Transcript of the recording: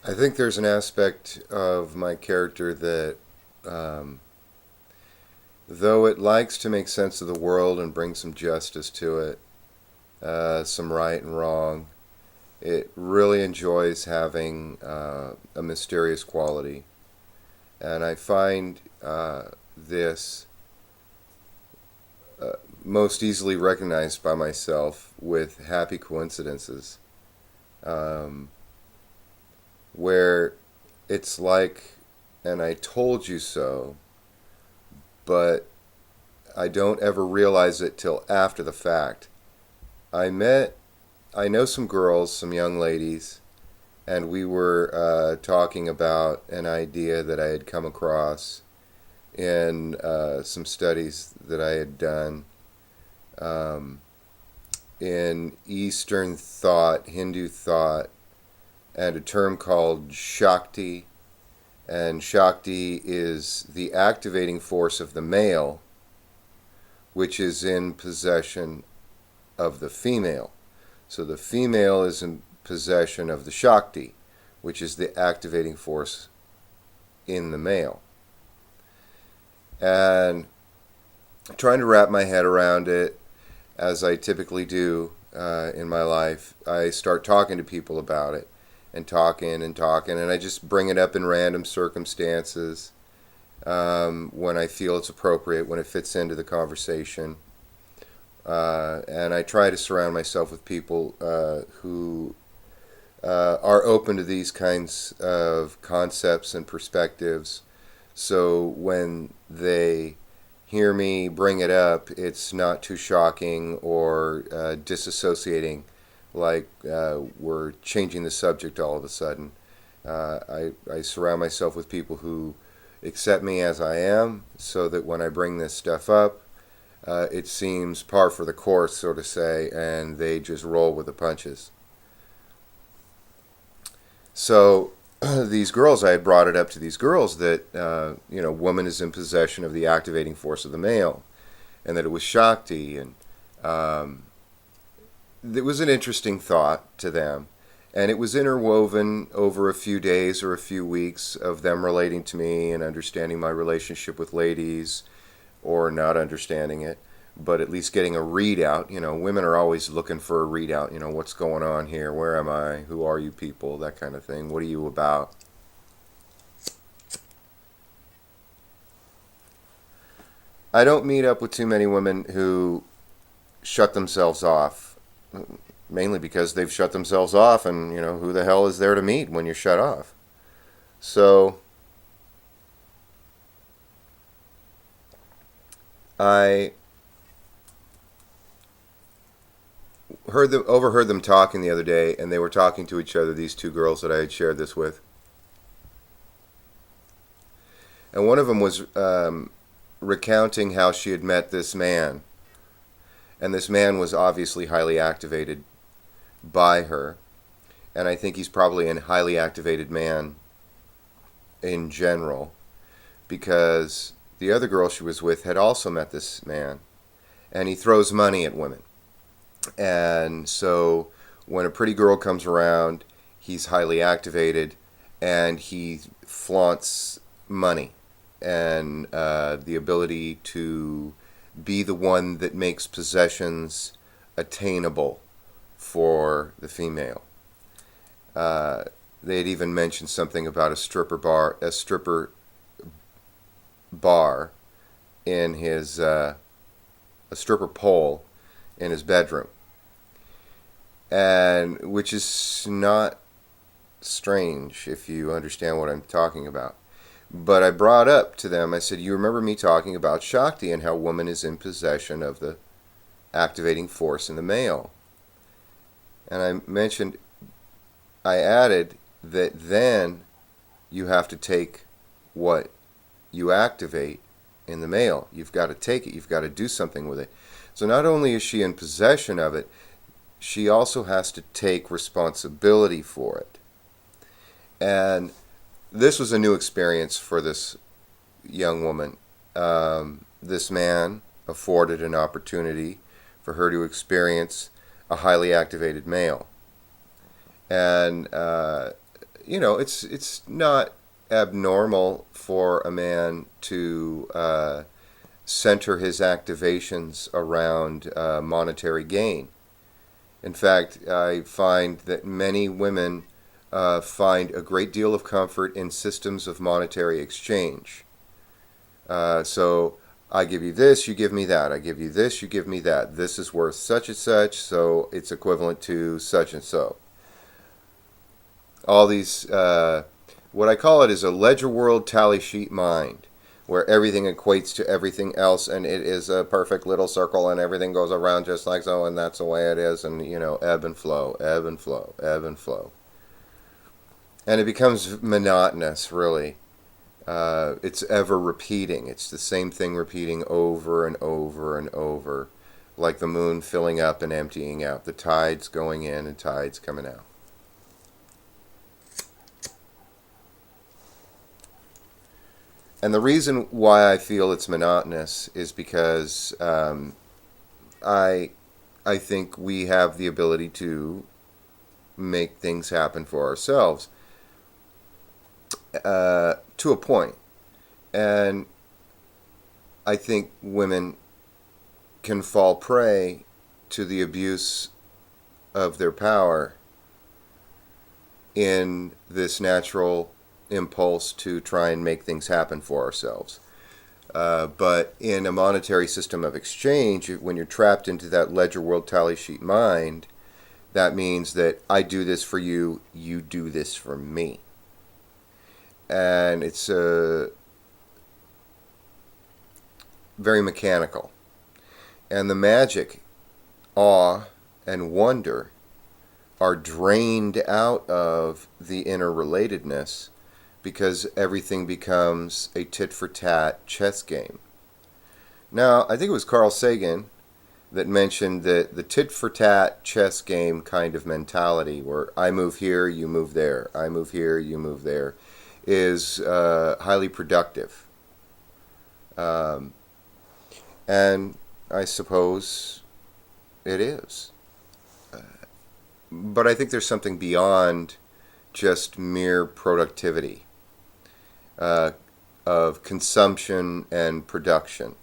I think there's an aspect of my character that, um, though it likes to make sense of the world and bring some justice to it, some right and wrong, it really enjoys having a mysterious quality. And I find this most easily recognized by myself with happy coincidences, um, where it's like, and I told you so, but I don't ever realize it till after the fact. I met, I know some girls, some young ladies, and we were talking about an idea that I had come across in some studies that I had done um, in Eastern thought, Hindu thought, and a term called Shakti. And Shakti is the activating force of the male, which is in possession of the female. So the female is in possession of the Shakti, which is the activating force in the male. And trying to wrap my head around it, as I typically do in my life, I start talking to people about it and talking, and I just bring it up in random circumstances when I feel it's appropriate, when it fits into the conversation. And I try to surround myself with people who are open to these kinds of concepts and perspectives. So when they hear me bring it up, it's not too shocking or disassociating, like we're changing the subject all of a sudden. I surround myself with people who accept me as I am, so that when I bring this stuff up, it seems par for the course, so to say, and they just roll with the punches. So these girls, I had brought it up to these girls that, woman is in possession of the activating force of the male, and that it was Shakti, and um, it was an interesting thought to them. And it was interwoven over a few days or a few weeks of them relating to me and understanding my relationship with ladies, or not understanding it, but at least getting a readout. Women are always looking for a readout. What's going on here? Where am I? Who are you people? That kind of thing. What are you about? I don't meet up with too many women who shut themselves off, mainly because they've shut themselves off, and, who the hell is there to meet when you're shut off? So I overheard them talking the other day, and they were talking to each other, these two girls that I had shared this with. And one of them was recounting how she had met this man. And this man was obviously highly activated by her. And I think he's probably a highly activated man in general, because the other girl she was with had also met this man. And he throws money at women. And so when a pretty girl comes around, he's highly activated, and he flaunts money and the ability to be the one that makes possessions attainable for the female. Uh, they had even mentioned something about a stripper bar in his, a stripper pole in his bedroom, and which is not strange if you understand what I'm talking about. But I brought up to them, I said, you remember me talking about Shakti and how woman is in possession of the activating force in the male. And I added that then you have to take what you activate in the male. You've got to take it, you've got to do something with it. So not only is she in possession of it, she also has to take responsibility for it. And this was a new experience for this young woman. This man afforded an opportunity for her to experience a highly activated male. And, it's not abnormal for a man to center his activations around monetary gain. In fact, I find that many women find a great deal of comfort in systems of monetary exchange. So I give you this, you give me that. I give you this, you give me that. This is worth such and such, so it's equivalent to such and so. All these, what I call it is a ledger world tally sheet mind, where everything equates to everything else, and it is a perfect little circle, and everything goes around just like so, and that's the way it is, and ebb and flow, ebb and flow, ebb and flow. And it becomes monotonous, really. It's ever repeating. It's the same thing repeating over and over and over, like the moon filling up and emptying out, the tides going in and tides coming out. And the reason why I feel it's monotonous is because I think we have the ability to make things happen for ourselves to a point. And I think women can fall prey to the abuse of their power in this natural impulse to try and make things happen for ourselves. But in a monetary system of exchange, when you're trapped into that ledger world tally sheet mind, that means that I do this for you, you do this for me. And it's very mechanical. And the magic, awe, and wonder are drained out of the interrelatedness because everything becomes a tit-for-tat chess game. Now, I think it was Carl Sagan that mentioned that the tit-for-tat chess game kind of mentality, where I move here, you move there, I move here, you move there, is highly productive. And I suppose it is. But I think there's something beyond just mere productivity of consumption and production.